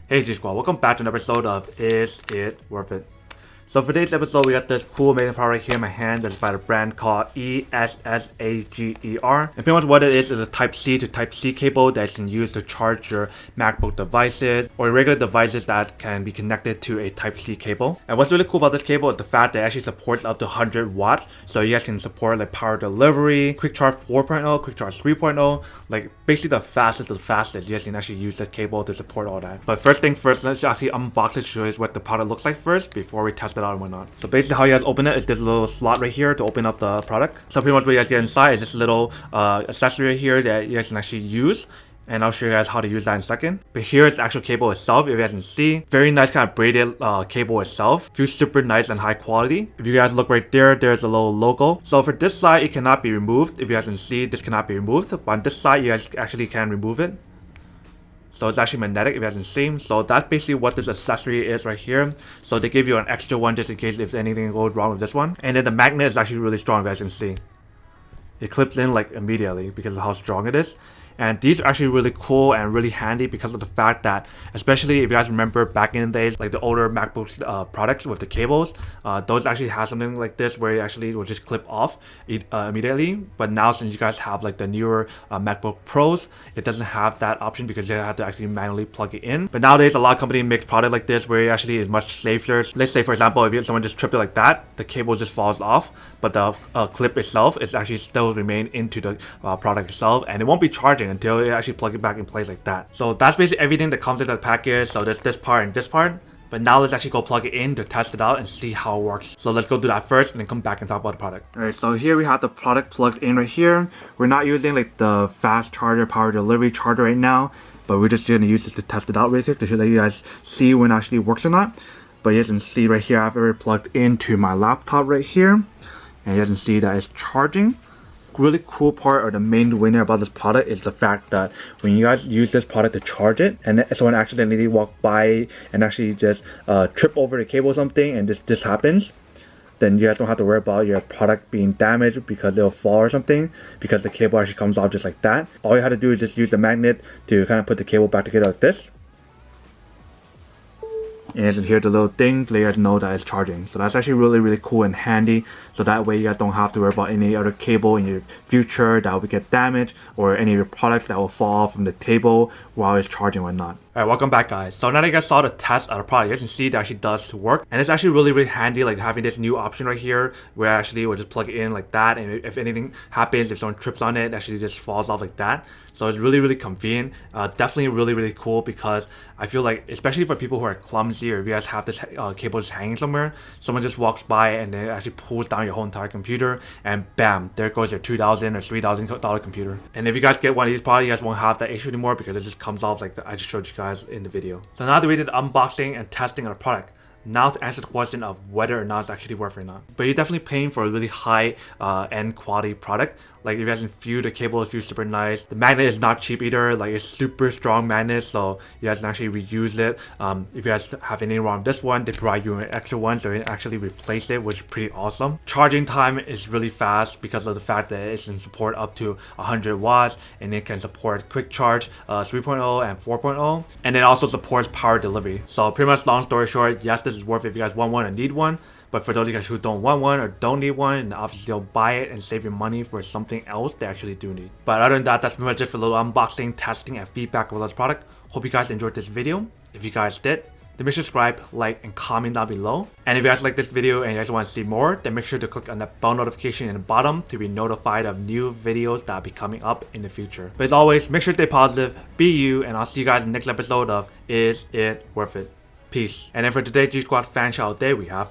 Hey G Squad, welcome back to an episode of Is It Worth It? So for today's episode, we got this cool amazing product right here in my hand that's by a brand called Essager. And pretty much what it is a Type-C to Type-C cable that you can use to charge your MacBook devices or regular devices that can be connected to a Type-C cable. And what's really cool about this cable is the fact that it actually supports up to 100 watts. So you guys can support like power delivery, quick charge 4.0, quick charge 3.0, like basically the fastest of the fastest. You guys can actually use this cable to support all that. But first thing first, let's actually unbox it to show you what the product looks like first before we test it out and whatnot. So basically how you guys open it is this little slot right here to open up the product. So pretty much what you guys get inside is this little accessory right here that you guys can actually use. And I'll show you guys how to use that in a second. But here is the actual cable itself, if you guys can see. Very nice kind of braided cable itself. Feels super nice and high quality. If you guys look right there, there's a little logo. So for this side, it cannot be removed. If you guys can see, this cannot be removed. But on this side, you guys actually can remove it. So it's actually magnetic, if you guys can see. So that's basically what this accessory is right here. So they give you an extra one just in case if anything goes wrong with this one. And then the magnet is actually really strong, if you guys can see. It clips in like immediately because of how strong it is. And these are actually really cool and really handy because of the fact that, especially if you guys remember back in the days, like the older MacBook products with the cables, those actually have something like this where it actually will just clip off immediately. But now since you guys have like the newer MacBook Pros, it doesn't have that option because you have to actually manually plug it in. But nowadays, a lot of companies make product like this where it actually is much safer. Let's say, for example, if someone just tripped it like that, the cable just falls off, but the clip itself is actually still remain into the product itself, and it won't be charging until you actually plug it back in place like that. So that's basically everything that comes in the package. So there's this part and this part. But now let's actually go plug it in to test it out and see how it works. So let's go do that first and then come back and talk about the product. Alright, so here we have the product plugged in right here. We're not using like the fast charger power delivery charger right now, but we're just going to use this to test it out really quick to show that you guys see when it actually works or not. But you guys can see right here, I've already plugged into my laptop right here. And you guys can see that it's charging. Really cool part or the main winner about this product is the fact that when you guys use this product to charge it and someone accidentally walk by and actually just trip over the cable or something and this happens, then you guys don't have to worry about your product being damaged because it'll fall or something, because the cable actually comes off just like that. All you have to do is just use the magnet to kind of put the cable back together like this. And you guys hear the little thing to let you guys know that it's charging. So that's actually really cool and handy. So that way you guys don't have to worry about any other cable in your future that will get damaged or any of your products that will fall off from the table while it's charging or not. Alright, welcome back guys. So now that you guys saw the test of the product, you guys can see that actually does work. And it's actually really handy, like having this new option right here where actually we'll just plug it in like that, and if anything happens, if someone trips on it, actually just falls off like that. So it's really convenient. Definitely really cool because I feel like, especially for people who are clumsy or if you guys have this cable just hanging somewhere, someone just walks by and then actually pulls down your whole entire computer and bam, there goes your $2,000 or $3,000 computer. And if you guys get one of these products, you guys won't have that issue anymore because it just comes off like I just showed you guys in the video. So now that we did the unboxing and testing of the product, now to answer the question of whether or not it's actually worth it or not. But you're definitely paying for a really high end quality product. Like if you guys can feel the cable, it feels super nice. The magnet is not cheap either, like it's super strong magnet, so you guys can actually reuse it. If you guys have anything wrong with this one, they provide you an extra one so you can actually replace it, which is pretty awesome. Charging time is really fast because of the fact that it can support up to 100 watts and it can support quick charge 3.0 and 4.0, and it also supports power delivery. So pretty much long story short, yes, this is worth it if you guys want one and need one. But for those of you guys who don't want one or don't need one, and obviously you'll buy it and save your money for something else they actually do need. But other than that, that's pretty much it for a little unboxing, testing, and feedback of this product. Hope you guys enjoyed this video. If you guys did, then make sure to subscribe, like, and comment down below. And if you guys like this video and you guys want to see more, then make sure to click on that bell notification in the bottom to be notified of new videos that will be coming up in the future. But as always, make sure to stay positive, be you, and I'll see you guys in the next episode of Is It Worth It? Peace. And then for today's G Squad fan shout out day, we have